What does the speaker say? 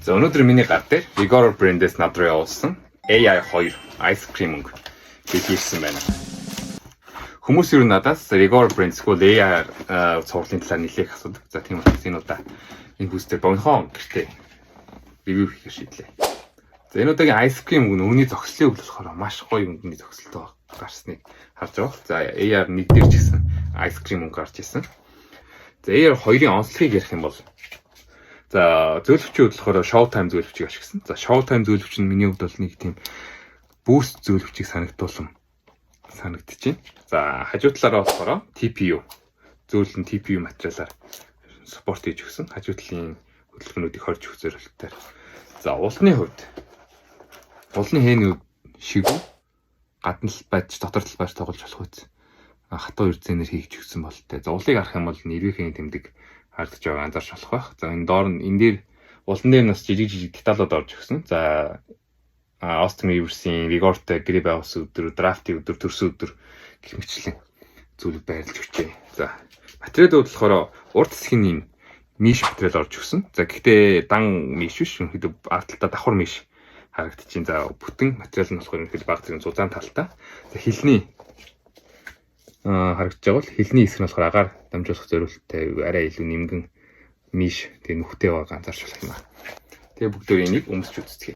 За өнөөдөр миний гар дээр Vigor брэндээс надруу явуулсан AI2 ice cream хийсэн байна. Хүмүүс юу надаас Vigor брэндс гол AI цувралын талаар нэлээх асуудаг. За тийм учраас энэ удаа энэ бүстэй богинохон гэртээ ревю хийх шийдлээ. За энэ удаагийн ice cream үүний зогслын үг болохоор маш гоё өнгөний зогсолтой гарсныг харж байгаа. За AI1 дээр ч гэсэн ice cream гарч ирсэн. За AI2-ын онцлогийг ярих юм бол за зөвлөгчийн хувьд болохоор Showtime зөвлөгчийг ашигласан. За Showtime зөвлөгч нь миний хувьд бол нэг тийм boost зөвлөгчийг санагдуулсан санагдчихэв. За хажуу талаараа болохоор TPU зөвлөлн TPU материалаар спорт хийж өгсөн. Хажуу талын хөдөлгөөнүүдийг хорж өгөх зорилготой. За уулны хувьд уулны хээний шиг гадна л байж дотор л байж тоглож болох үз. Хатуу эрдэнээр хийж өгсөн болтой. За уулыг харах юм бол нэрвийн тэмдэг хардж байгаа анзаарч болох байх. За энэ доор нь энэ дээр улан дээр нас жижиг деталууд орж өгсөн. За Austin Rivers-ийн Vigor-тэй гэрээ байгуулсан өдөр, драфтын өдөр, төрсөн өдөр гэх мэтлэн зүйлүүд байрлаж өгчээ. За материалууд болохоор урд хэсгийн миш материал орж өгсөн. За гэхдээ дан миш биш, ерөнхийдөө ард талдаа давхар миш харагдчихээн. За бүтэн материал нь болохоор ерөнхийдөө баг зэрэг зузаан талтай. За хилний харагдаж байгаа бол хилний хэсэг нь болохоор агаар дамжуулах зорилттой арай илүү нэмгэн миш тэгээ нүхтэй байгааг анзаарч болох юм аа. Тэгээ бүгдөө энийг өмсч үздэг.